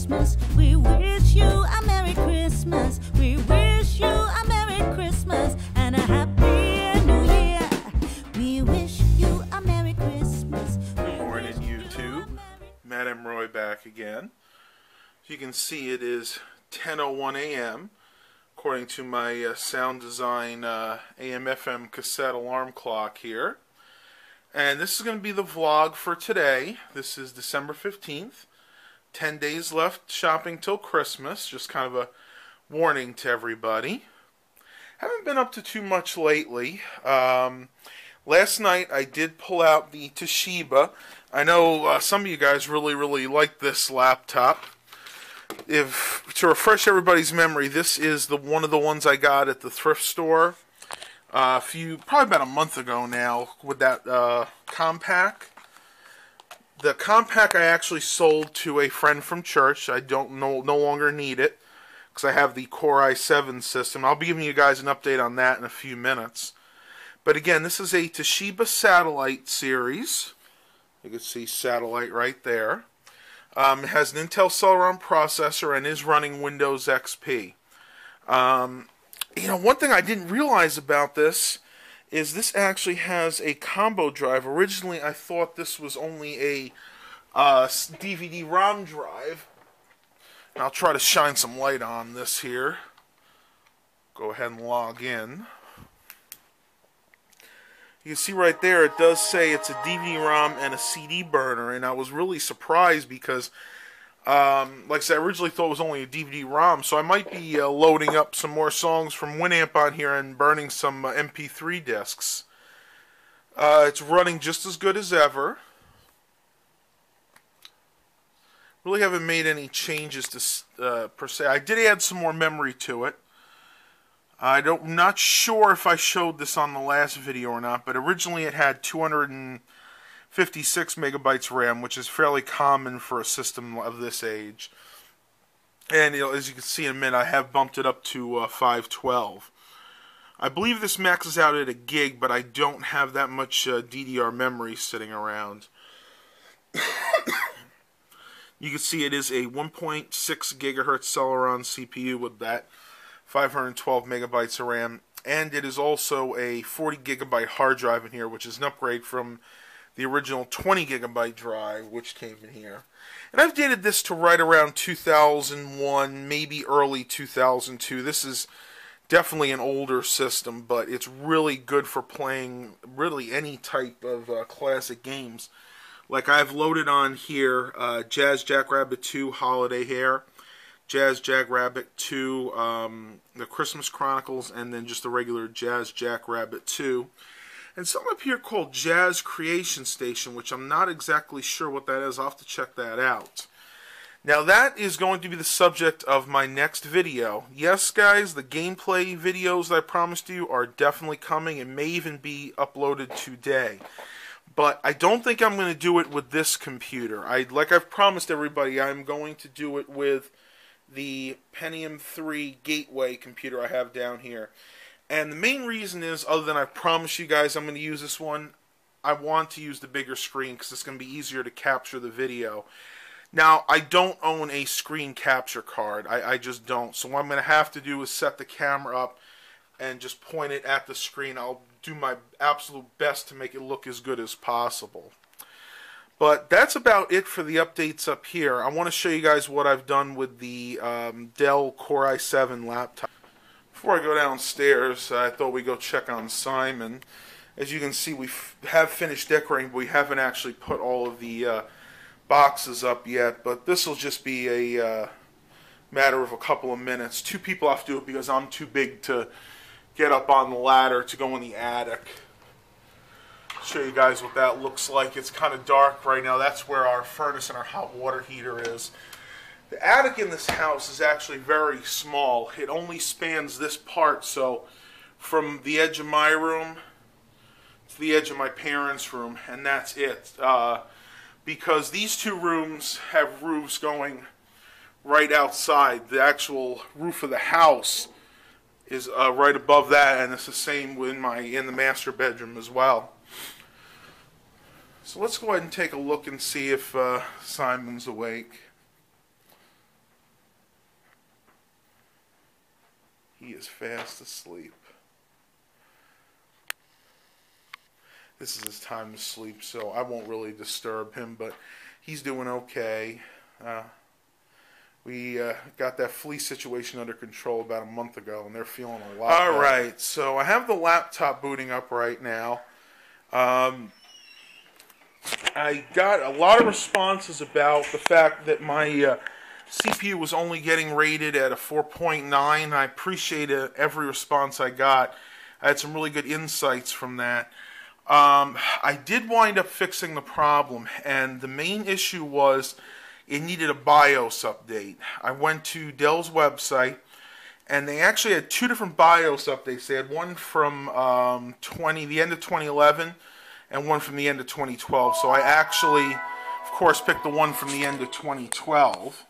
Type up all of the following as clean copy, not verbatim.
Christmas. We wish you a Merry Christmas. We wish you a Merry Christmas and a Happy New Year. We wish you a Merry Christmas. Good morning, YouTube. Matt M. Roy back again. As you can see, it is 10:01 a.m. according to my sound design AM/FM cassette alarm clock here. And this is going to be the vlog for today. This is December 15th. 10 days left shopping till Christmas. Just kind of a warning to everybody. Haven't been up to too much lately. Last night I did pull out the Toshiba. I know some of you guys really like this laptop. To refresh everybody's memory, this is one of the ones I got at the thrift store probably about a month ago now with that compact. The compact I actually sold to a friend from church. I no longer need it because I have the Core i7 system. I'll be giving you guys an update on that in a few minutes. But again, this is a Toshiba Satellite series. You can see Satellite right there. It has an Intel Celeron processor and is running Windows XP. You know, one thing I didn't realize about this is this actually has a combo drive. Originally, I thought this was only a DVD-ROM drive. And I'll try to shine some light on this here. Go ahead and log in. You can see right there, it does say it's a DVD-ROM and a CD burner, and I was really surprised because, like I said, I originally thought it was only a DVD-ROM, so I might be loading up some more songs from Winamp on here and burning some MP3 discs. It's running just as good as ever. Really haven't made any changes to per se. I did add some more memory to it. I'm not sure if I showed this on the last video or not, but originally it had 256 megabytes RAM, which is fairly common for a system of this age. And as you can see in a minute, I have bumped it up to 512. I believe this maxes out at a gig, but I don't have that much DDR memory sitting around. You can see it is a 1.6 gigahertz Celeron CPU with that 512 megabytes of RAM, and it is also a 40 gigabyte hard drive in here, which is an upgrade from the original 20 gigabyte drive which came in here. And I've dated this to right around 2001, maybe early 2002. This is definitely an older system, but it's really good for playing really any type of classic games. Like I've loaded on here Jazz Jackrabbit 2 Holiday Hair, Jazz Jackrabbit 2, the Christmas Chronicles, and then just the regular Jazz Jackrabbit 2. And something up here called Jazz Creation Station, which I'm not exactly sure what that is. I'll have to check that out. Now that is going to be the subject of my next video. Yes, guys, the gameplay videos that I promised you are definitely coming and may even be uploaded today. But I don't think I'm going to do it with this computer. Like I've promised everybody, I'm going to do it with the Pentium 3 Gateway computer I have down here. And the main reason is, other than I promise you guys I'm going to use this one, I want to use the bigger screen because it's going to be easier to capture the video. Now, I don't own a screen capture card. I just don't. So what I'm going to have to do is set the camera up and just point it at the screen. I'll do my absolute best to make it look as good as possible. But that's about it for the updates up here. I want to show you guys what I've done with the Dell Core i7 laptop. Before I go downstairs, I thought we'd go check on Simon. As you can see, we have finished decorating, but we haven't actually put all of the boxes up yet. But this will just be a matter of a couple of minutes. Two people have to do it because I'm too big to get up on the ladder to go in the attic. Show you guys what that looks like. It's kind of dark right now. That's where our furnace and our hot water heater is. The attic in this house is actually very small. It only spans this part, so from the edge of my room to the edge of my parents' room, and that's it. Because these two rooms have roofs going right outside. The actual roof of the house is right above that, and it's the same in the master bedroom as well. So let's go ahead and take a look and see if Simon's awake. He is fast asleep. This is his time to sleep, so I won't really disturb him, but he's doing okay. We got that flea situation under control about a month ago, and they're feeling a lot better. All right, so I have the laptop booting up right now. I got a lot of responses about the fact that my CPU was only getting rated at a 4.9. I appreciate every response I got. I had some really good insights from that. I did wind up fixing the problem, and the main issue was it needed a BIOS update. I went to Dell's website, and they actually had two different BIOS updates. They had one from the end of 2011 and one from the end of 2012. So I actually, of course, picked the one from the end of 2012.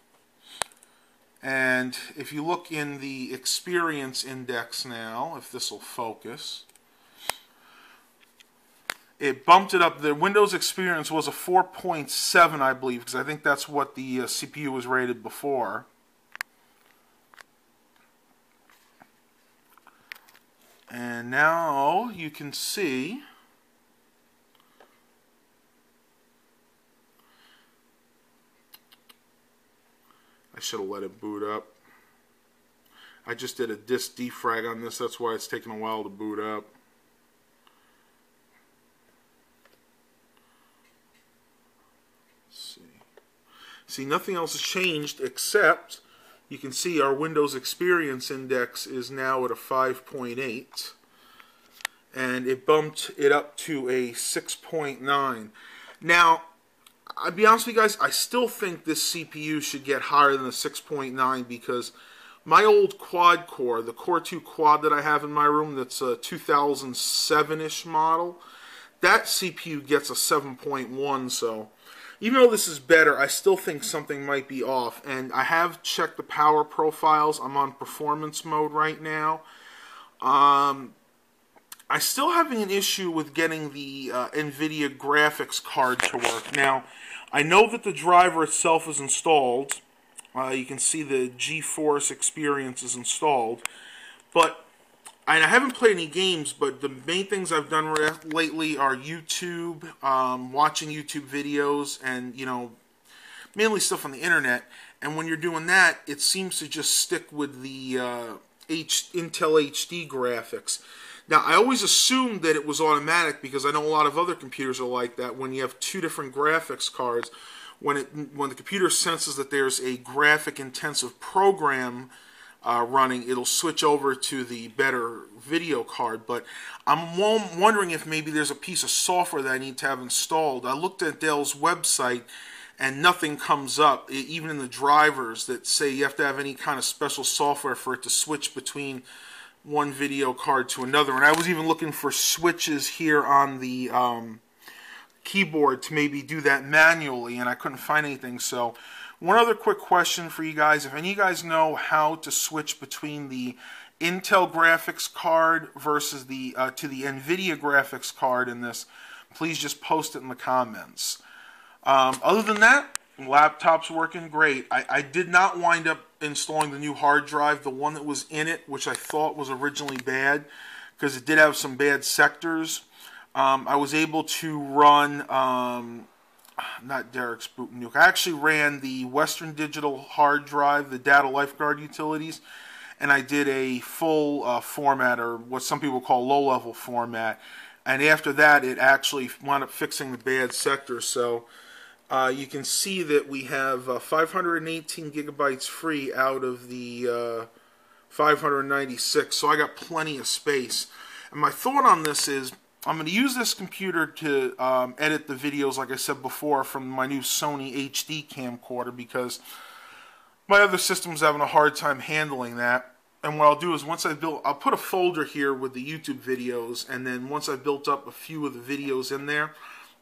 And if you look in the experience index now, if this will focus, it bumped it up. The Windows experience was a 4.7, I believe, because I think that's what the CPU was rated before. And now you can see I should have let it boot up. I just did a disk defrag on this, that's why it's taking a while to boot up. See, nothing else has changed except you can see our Windows Experience Index is now at a 5.8, and it bumped it up to a 6.9. Now, I'll be honest with you guys, I still think this CPU should get higher than the 6.9 because my old quad core, the Core 2 quad that I have in my room that's a 2007-ish model, that CPU gets a 7.1, so even though this is better, I still think something might be off. And I have checked the power profiles. I'm on performance mode right now. I'm still having an issue with getting the NVIDIA graphics card to work. Now, I know that the driver itself is installed. You can see the GeForce Experience is installed. But I haven't played any games, but the main things I've done lately are YouTube, watching YouTube videos, and, you know, mainly stuff on the internet. And when you're doing that, it seems to just stick with the Intel HD graphics. Now, I always assumed that it was automatic because I know a lot of other computers are like that. When you have two different graphics cards, when the computer senses that there's a graphic-intensive program running, it'll switch over to the better video card. But I'm wondering if maybe there's a piece of software that I need to have installed. I looked at Dell's website and nothing comes up, even in the drivers, that say you have to have any kind of special software for it to switch between one video card to another. And I was even looking for switches here on the keyboard to maybe do that manually, and I couldn't find anything. So one other quick question for you guys. If any of you guys know how to switch between the Intel graphics card versus the to the NVIDIA graphics card in this, please just post it in the comments. Other than that, laptop's working great. I did not wind up installing the new hard drive, the one that was in it, which I thought was originally bad, because it did have some bad sectors. I was able to run, not Derek's Boot Nuke. I actually ran the Western Digital hard drive, the Data Lifeguard utilities, and I did a full format, or what some people call low-level format. And after that, it actually wound up fixing the bad sectors. So you can see that we have 518 gigabytes free out of the 596. So I got plenty of space. And my thought on this is, I'm going to use this computer to edit the videos, like I said before, from my new Sony HD camcorder, because my other system's having a hard time handling that. And what I'll do is, once I'll put a folder here with the YouTube videos, and then once I've built up a few of the videos in there,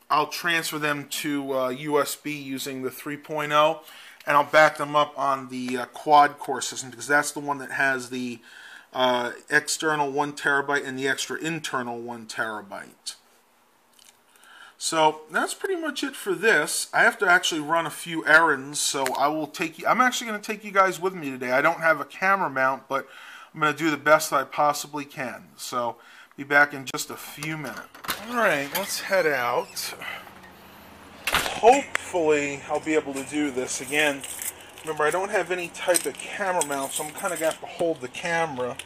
I'll transfer them to USB using the 3.0, and I'll back them up on the quad core system, because that's the one that has the external 1 terabyte and the extra internal 1 terabyte. So that's pretty much it for this. I have to actually run a few errands, so I'm actually going to take you guys with me today. I don't have a camera mount, but I'm going to do the best I possibly can. So, be back in just a few minutes. Alright, let's head out. Hopefully, I'll be able to do this again. Remember, I don't have any type of camera mount, so I'm kind of going to have to hold the camera.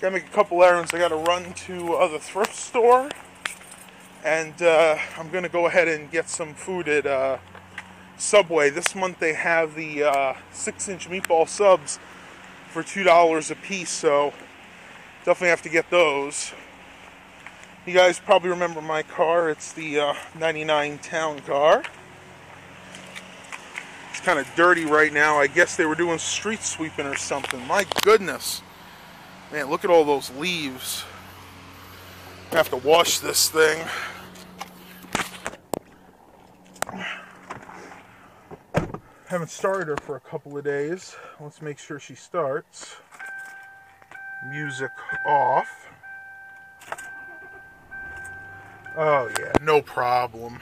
Got to make a couple errands. I got to run to the thrift store. And I'm going to go ahead and get some food at Subway. This month they have the 6-inch meatball subs for $2 a piece, so definitely have to get those. You guys probably remember my car. It's the 99 Town car. It's kind of dirty right now. I guess they were doing street sweeping or something. My goodness. Man, look at all those leaves. I have to wash this thing. Haven't started her for a couple of days. Let's make sure she starts. Music off. Oh yeah, no problem.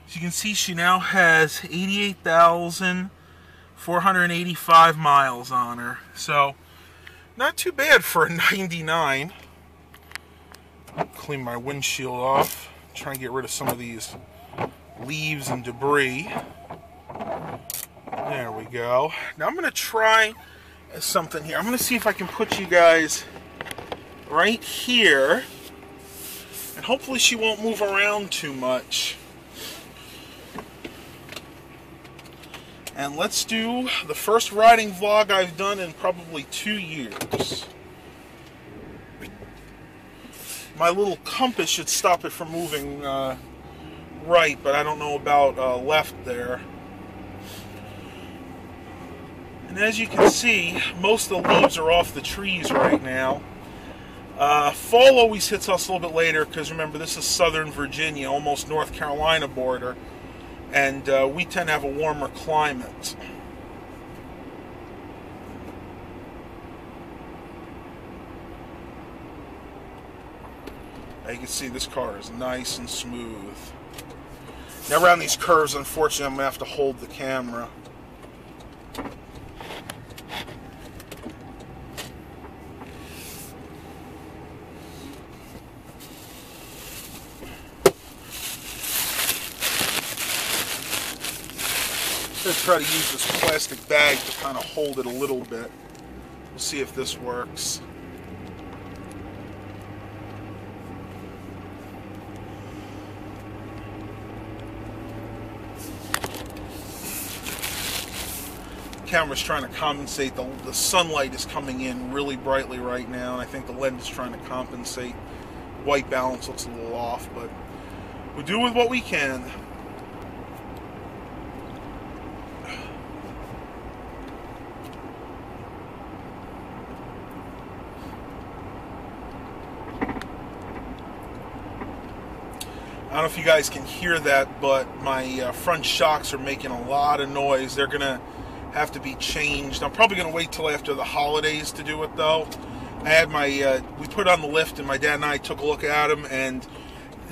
As you can see, she now has 88,485 miles on her. So, not too bad for a 99. Clean my windshield off. Try and get rid of some of these leaves and debris. There we go. Now I'm going to try something here. I'm going to see if I can put you guys right here. And hopefully she won't move around too much. And let's do the first riding vlog I've done in probably 2 years. My little compass should stop it from moving right, but I don't know about left there. And as you can see, most of the leaves are off the trees right now. Fall always hits us a little bit later because remember, this is Southern Virginia, almost North Carolina border, and we tend to have a warmer climate. Now you can see this car is nice and smooth. Now around these curves, unfortunately, I'm going to have to hold the camera. I'm going to try to use this plastic bag to kind of hold it a little bit. We'll see if this works. Camera's trying to compensate. The sunlight is coming in really brightly right now, and I think the lens is trying to compensate. White balance looks a little off, but we do with what we can. I don't know if you guys can hear that, but my front shocks are making a lot of noise. They're gonna have to be changed. I'm probably going to wait till after the holidays to do it, though. I had my, we put on the lift, and my dad and I took a look at them, and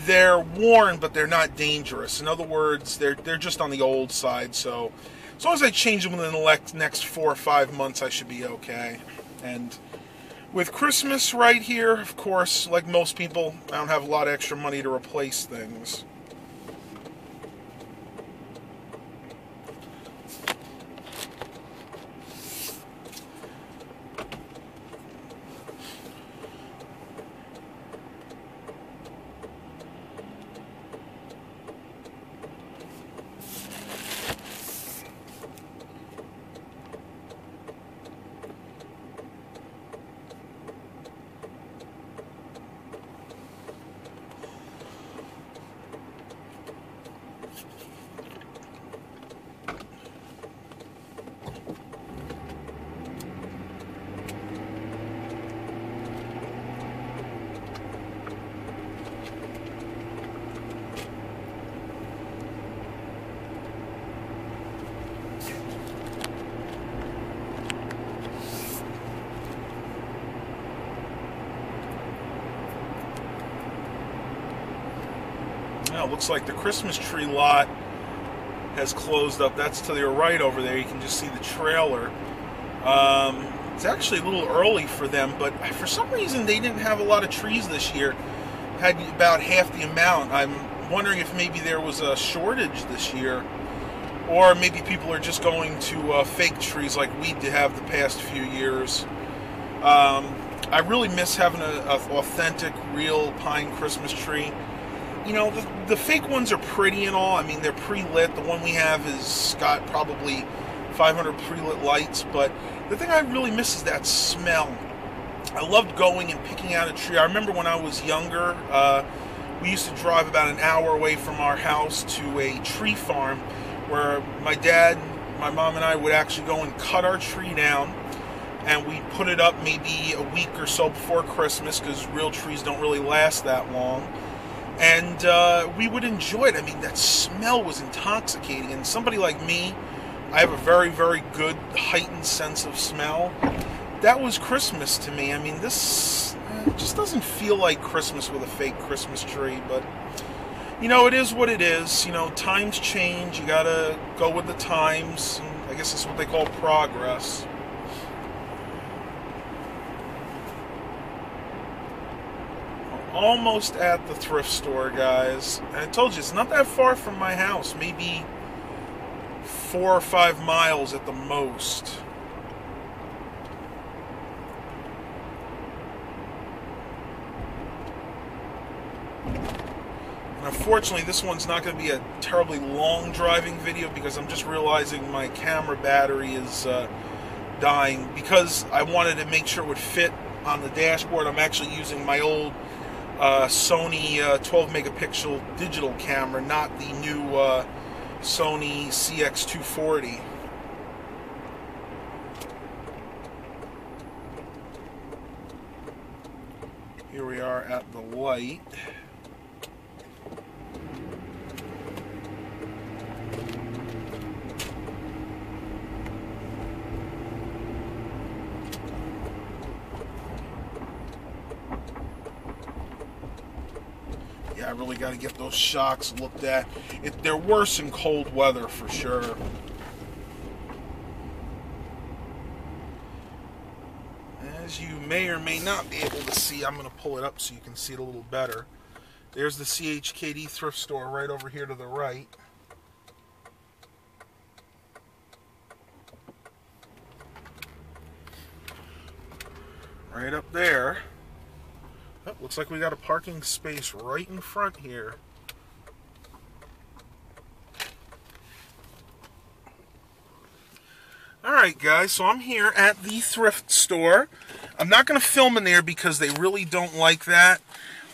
they're worn, but they're not dangerous. In other words, they're just on the old side, so as long as I change them within the next 4 or 5 months, I should be okay. And with Christmas right here, of course, like most people, I don't have a lot of extra money to replace things. Now, it looks like the Christmas tree lot has closed up. That's to your right over there. You can just see the trailer. It's actually a little early for them, but for some reason they didn't have a lot of trees this year. Had about half the amount. I'm wondering if maybe there was a shortage this year, or maybe people are just going to fake trees like we did have the past few years. I really miss having an authentic, real pine Christmas tree. You know, the fake ones are pretty and all. I mean, they're pre-lit. The one we have is got probably 500 pre-lit lights, but the thing I really miss is that smell. I loved going and picking out a tree. I remember when I was younger, we used to drive about an hour away from our house to a tree farm where my dad, my mom, and I would actually go and cut our tree down, and we put it up maybe a week or so before Christmas, because real trees don't really last that long. And we would enjoy it. I mean, that smell was intoxicating. And somebody like me, I have a very, very good heightened sense of smell. That was Christmas to me. I mean, this just doesn't feel like Christmas with a fake Christmas tree. But, you know, it is what it is. You know, times change. You gotta go with the times. And I guess that's what they call progress. Almost at the thrift store, guys. And I told you, it's not that far from my house. Maybe 4 or 5 miles at the most. And unfortunately, this one's not going to be a terribly long driving video, because I'm just realizing my camera battery is dying. Because I wanted to make sure it would fit on the dashboard, I'm actually using my old Sony 12 megapixel digital camera, not the new Sony CX240. Here we are at the light. I really got to get those shocks looked at. They're worse in cold weather for sure. As you may or may not be able to see, I'm going to pull it up so you can see it a little better. There's the CHKD thrift store right over here to the right. Right up there. Oh, looks like we got a parking space right in front here. Alright guys, so I'm here at the thrift store. I'm not going to film in there because they really don't like that.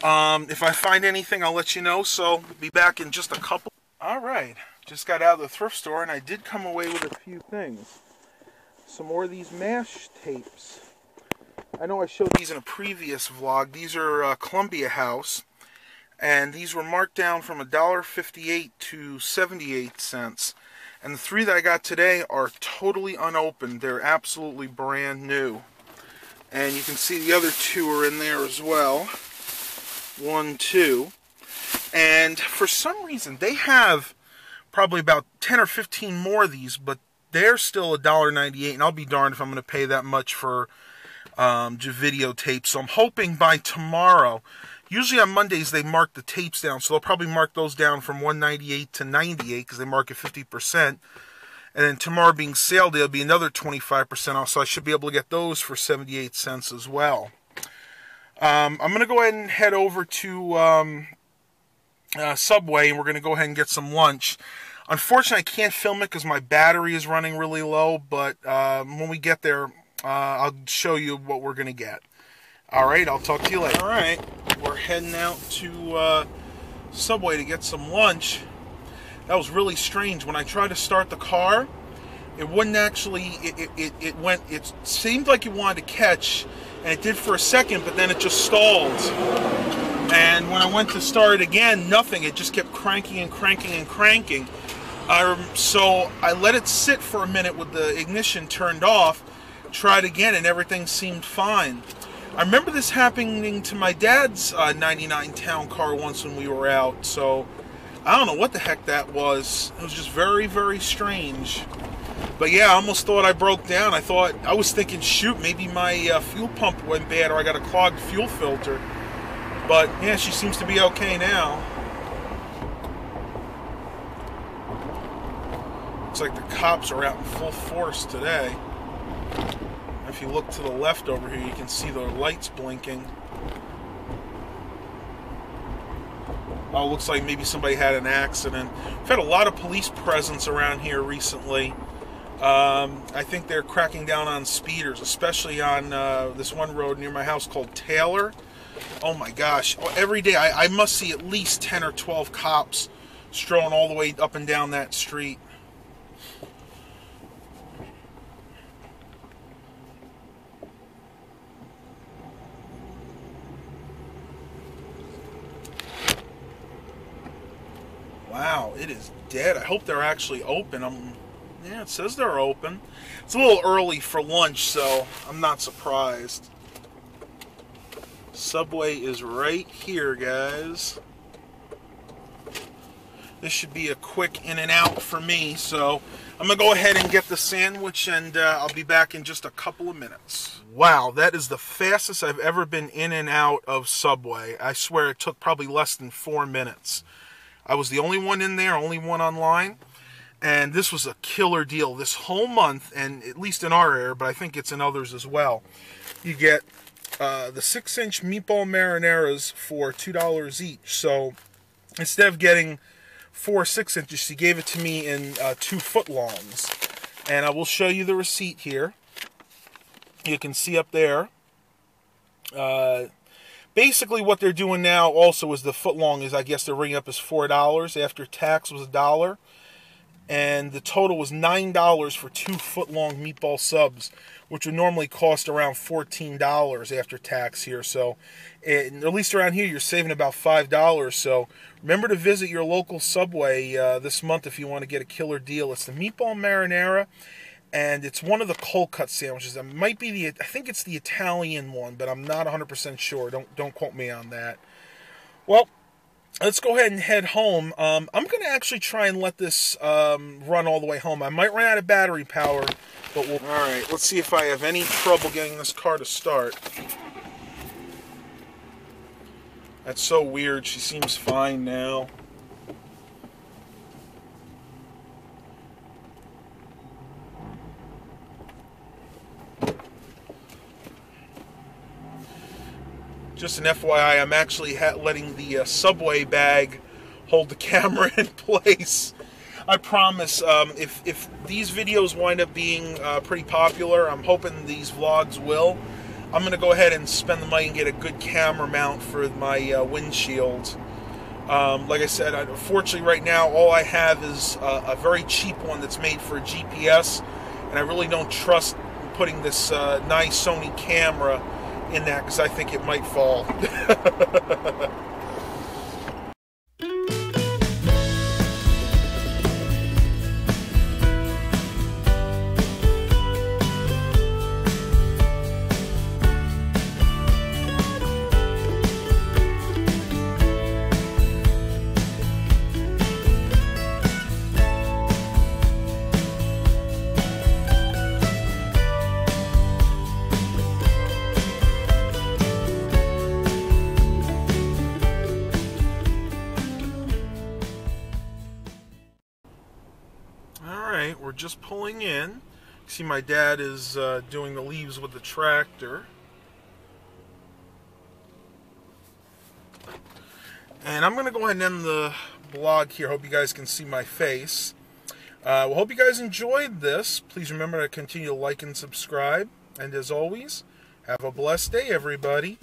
If I find anything, I'll let you know, so we'll be back in just a couple. Alright, just got out of the thrift store and I did come away with a few things. Some more of these MASH tapes. I know I showed these in a previous vlog. These are Columbia House, and these were marked down from $1.58 to 78 cents. And the 3 that I got today are totally unopened. They're absolutely brand new. And you can see the other 2 are in there as well. 1, 2. And for some reason, they have probably about 10 or 15 more of these, but they're still $1.98, and I'll be darned if I'm going to pay that much for videotape. So I'm hoping by tomorrow. Usually on Mondays they mark the tapes down, so they'll probably mark those down from $1.98 to 98 because they mark it 50%. And then tomorrow being sale day, will be another 25% off, so I should be able to get those for 78 cents as well. I'm going to go ahead and head over to Subway, and we're going to go ahead and get some lunch. Unfortunately, I can't film it because my battery is running really low, but when we get there, I'll show you what we're going to get. Alright, I'll talk to you later. Alright, we're heading out to Subway to get some lunch. That was really strange. When I tried to start the car, it wouldn't actually, it seemed like it wanted to catch, and it did for a second, but then it just stalled. And when I went to start it again, nothing. It just kept cranking and cranking and cranking. So I let it sit for a minute with the ignition turned off, tried again, and everything seemed fine. I remember this happening to my dad's 99 town car once when we were out, so I don't know what the heck that was. It was just very, very strange. But yeah, I almost thought I broke down. I was thinking, shoot, maybe my fuel pump went bad or I got a clogged fuel filter. But yeah, she seems to be okay now. Looks like the cops are out in full force today. If you look to the left over here, you can see the lights blinking. Oh, looks like maybe somebody had an accident. We've had a lot of police presence around here recently. I think they're cracking down on speeders, especially on this one road near my house called Taylor. Oh my gosh. Every day I must see at least 10 or 12 cops strolling all the way up and down that street. Wow, it is dead. I hope they're actually open. Yeah, it says they're open. It's a little early for lunch, so I'm not surprised. Subway is right here, guys. This should be a quick in and out for me, so I'm going to go ahead and get the sandwich, and I'll be back in just a couple of minutes. Wow, that is the fastest I've ever been in and out of Subway. I swear it took probably less than 4 minutes. I was the only one in there, only one online, and this was a killer deal. This whole month, and at least in our area, but I think it's in others as well, you get the 6-inch meatball marineras for $2 each. So instead of getting 4 6-inches, she gave it to me in 2 footlongs. And I will show you the receipt here. You can see up there. Basically, what they're doing now also is the footlong is, I guess, they're ringing up as $4. After tax was $1. And the total was $9 for 2 footlong meatball subs, which would normally cost around $14 after tax here. So, at least around here, you're saving about $5. So, remember to visit your local Subway this month if you want to get a killer deal. It's the meatball marinara, and it's one of the cold cut sandwiches. It might be I think it's the Italian one, but I'm not 100% sure. Don't quote me on that. Well, let's go ahead and head home. I'm going to actually try and let this run all the way home. I might run out of battery power, but we'll... Alright, let's see if I have any trouble getting this car to start. That's so weird. She seems fine now. Just an FYI, I'm actually letting the Subway bag hold the camera in place. I promise, if these videos wind up being pretty popular, I'm hoping these vlogs will, I'm going to go ahead and spend the money and get a good camera mount for my windshield. Like I said, unfortunately right now, all I have is a very cheap one that's made for a GPS, and I really don't trust putting this nice Sony camera in that because I think it might fall. We're just pulling in. See, my dad is doing the leaves with the tractor. And I'm going to go ahead and end the blog here. Hope you guys can see my face. Well, hope you guys enjoyed this. Please remember to continue to like and subscribe. And as always, have a blessed day, everybody.